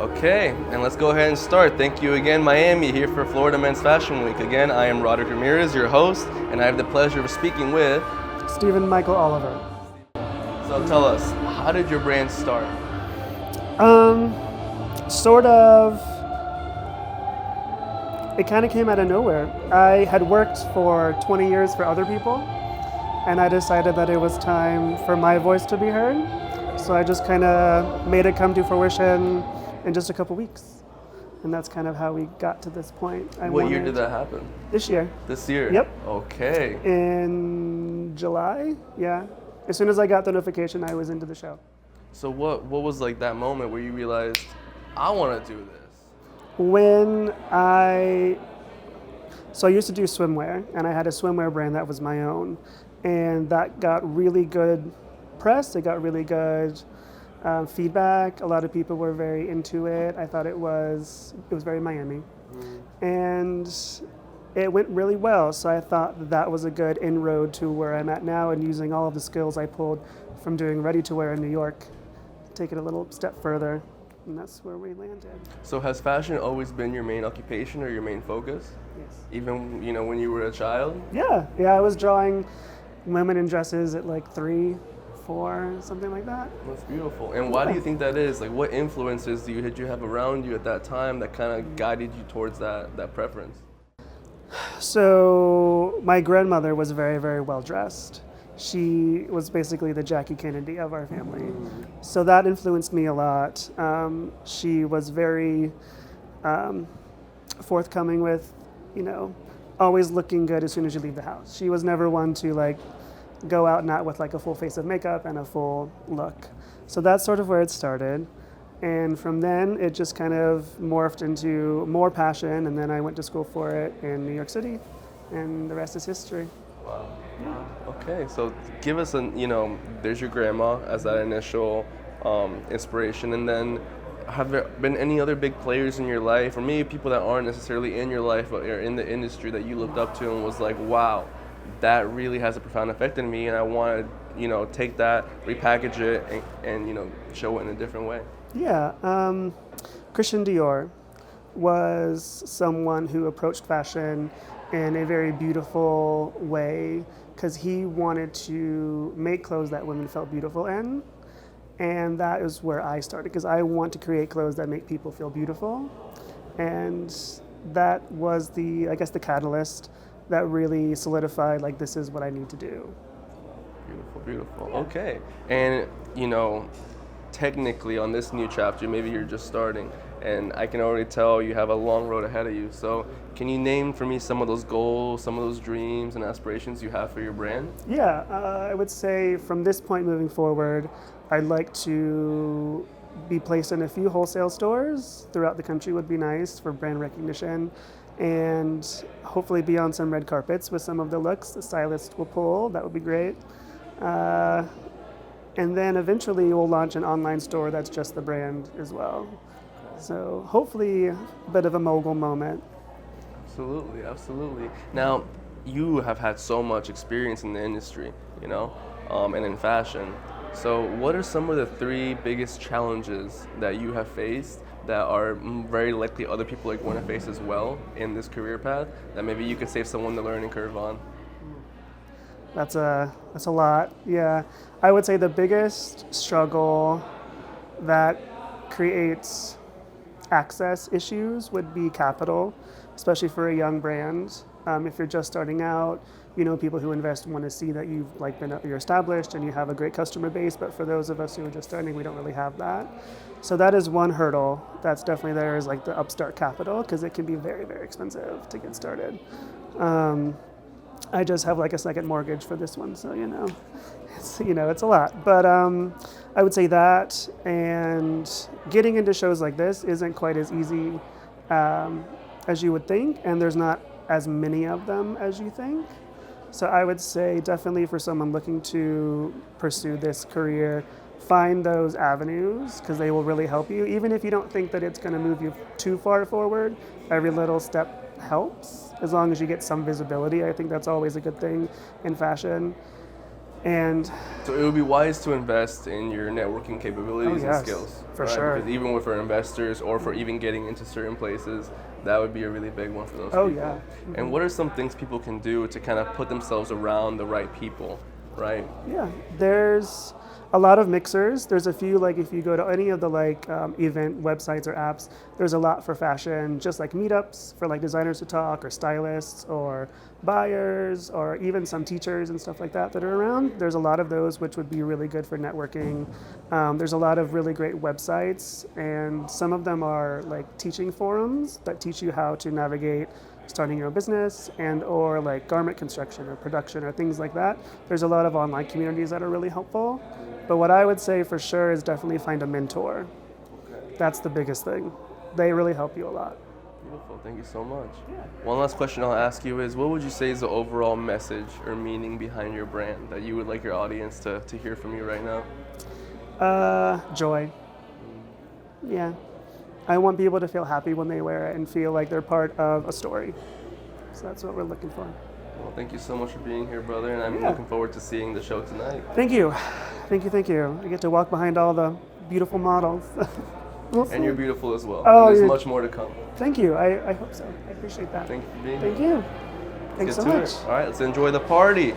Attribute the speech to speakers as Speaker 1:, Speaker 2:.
Speaker 1: Okay, and let's go ahead and start. Thank you again, Miami, here for Florida Men's Fashion Week. Again, I am Roderick Ramirez, your host, and I have the pleasure of speaking with.
Speaker 2: Stephen Michael Oliver.
Speaker 1: So tell us, how did your brand start?
Speaker 2: Sort of. It kind of came out of nowhere. I had worked for 20 years for other people, and I decided that it was time for my voice to be heard. So I just kind of made it come to fruition in just a couple weeks. And that's kind of how we got to this point.
Speaker 1: What year did that happen?
Speaker 2: This year.
Speaker 1: This year?
Speaker 2: Yep.
Speaker 1: Okay.
Speaker 2: In July, yeah. As soon as I got the notification, I was into the show.
Speaker 1: So what was like that moment where you realized, I want to do this?
Speaker 2: So I used to do swimwear, and I had a swimwear brand that was my own, and that got really good press. It got really good feedback. A lot of people were very into it. I thought it was very Miami, and it went really well. So I thought that was a good inroad to where I'm at now, and using all of the skills I pulled from doing ready to wear in New York, take it a little step further. And that's where we landed.
Speaker 1: So has fashion always been your main occupation or your main focus?
Speaker 2: Yes.
Speaker 1: Even, when you were a child?
Speaker 2: Yeah. I was drawing women in dresses at like 3, 4, something like that.
Speaker 1: That's beautiful. And why do you think that is? Like, what influences did you have around you at that time that kind of guided you towards that preference?
Speaker 2: So my grandmother was very, very well dressed. She was basically the Jackie Kennedy of our family. So that influenced me a lot. She was very forthcoming with, always looking good as soon as you leave the house. She was never one to go out not with a full face of makeup and a full look. So that's sort of where it started. And from then it just kind of morphed into more passion, and then I went to school for it in New York City, and the rest is history.
Speaker 1: Wow. Okay, so give us there's your grandma as that initial inspiration, and then have there been any other big players in your life, or maybe people that aren't necessarily in your life but are in the industry that you looked up to and was like, wow, that really has a profound effect on me, and I want to take that, repackage it, and show it in a different way?
Speaker 2: Yeah, Christian Dior was someone who approached fashion in a very beautiful way, because he wanted to make clothes that women felt beautiful in. And that is where I started, because I want to create clothes that make people feel beautiful. And that was the catalyst that really solidified, this is what I need to do.
Speaker 1: Beautiful. Okay. And, technically on this new chapter, maybe you're just starting, and I can already tell you have a long road ahead of you. So can you name for me some of those goals, some of those dreams and aspirations you have for your brand?
Speaker 2: Yeah, I would say from this point moving forward, I'd like to be placed in a few wholesale stores throughout the country. Would be nice for brand recognition, and hopefully be on some red carpets with some of the looks the stylist will pull. That would be great. And then eventually we'll launch an online store that's just the brand as well. So hopefully a bit of a mogul moment.
Speaker 1: Absolutely. Now, you have had so much experience in the industry, and in fashion. So what are some of the 3 biggest challenges that you have faced that are very likely other people are going to face as well in this career path that maybe you could save someone the learning curve on?
Speaker 2: That's a lot. Yeah, I would say the biggest struggle that creates access issues would be capital, especially for a young brand. If you're just starting out, people who invest want to see that you're established and you have a great customer base. But for those of us who are just starting, we don't really have that. So that is one hurdle that's definitely there, is the upstart capital, because it can be very, very expensive to get started. I just have a second mortgage for this one, so it's a lot. But I would say that, and getting into shows like this isn't quite as easy as you would think, and there's not as many of them as you think. So I would say definitely for someone looking to pursue this career, find those avenues, because they will really help you. Even if you don't think that it's going to move you too far forward, every little step helps, as long as you get some visibility. I think that's always a good thing in fashion. And
Speaker 1: So it would be wise to invest in your networking capabilities
Speaker 2: Oh, yes,
Speaker 1: and skills.
Speaker 2: for sure.
Speaker 1: Because even with our investors or for even getting into certain places, that would be a really big one for those
Speaker 2: Oh,
Speaker 1: people.
Speaker 2: yeah.
Speaker 1: And what are some things people can do to kind of put themselves around the right people, right?
Speaker 2: yeah, there's a lot of mixers. There's a few, like if you go to any of the event websites or apps, there's a lot for fashion, just like meetups for like designers to talk or stylists or buyers or even some teachers and stuff like that are around. There's a lot of those which would be really good for networking. There's a lot of really great websites, and some of them are like teaching forums that teach you how to navigate starting your own business and or like garment construction or production or things like that. There's a lot of online communities that are really helpful. But what I would say for sure is definitely find a mentor. That's the biggest thing. They really help you a lot.
Speaker 1: Beautiful. Thank you so much. One last question I'll ask you is, what would you say is the overall message or meaning behind your brand that you would like your audience to hear from you right now?
Speaker 2: Joy. Yeah. I want people to feel happy when they wear it and feel like they're part of a story. So that's what we're looking for.
Speaker 1: Well, thank you so much for being here, brother, and I'm
Speaker 2: Yeah.
Speaker 1: looking forward to seeing the show tonight.
Speaker 2: Thank you. Thank you, thank you. I get to walk behind all the beautiful models. We'll see.
Speaker 1: And you're beautiful as well.
Speaker 2: Oh,
Speaker 1: And there's
Speaker 2: you're-
Speaker 1: much more to come.
Speaker 2: Thank you. I hope so. I appreciate that.
Speaker 1: Thank you for being
Speaker 2: Thank
Speaker 1: here.
Speaker 2: you. Thanks
Speaker 1: Get
Speaker 2: so
Speaker 1: to
Speaker 2: much.
Speaker 1: it. All right, let's enjoy the party.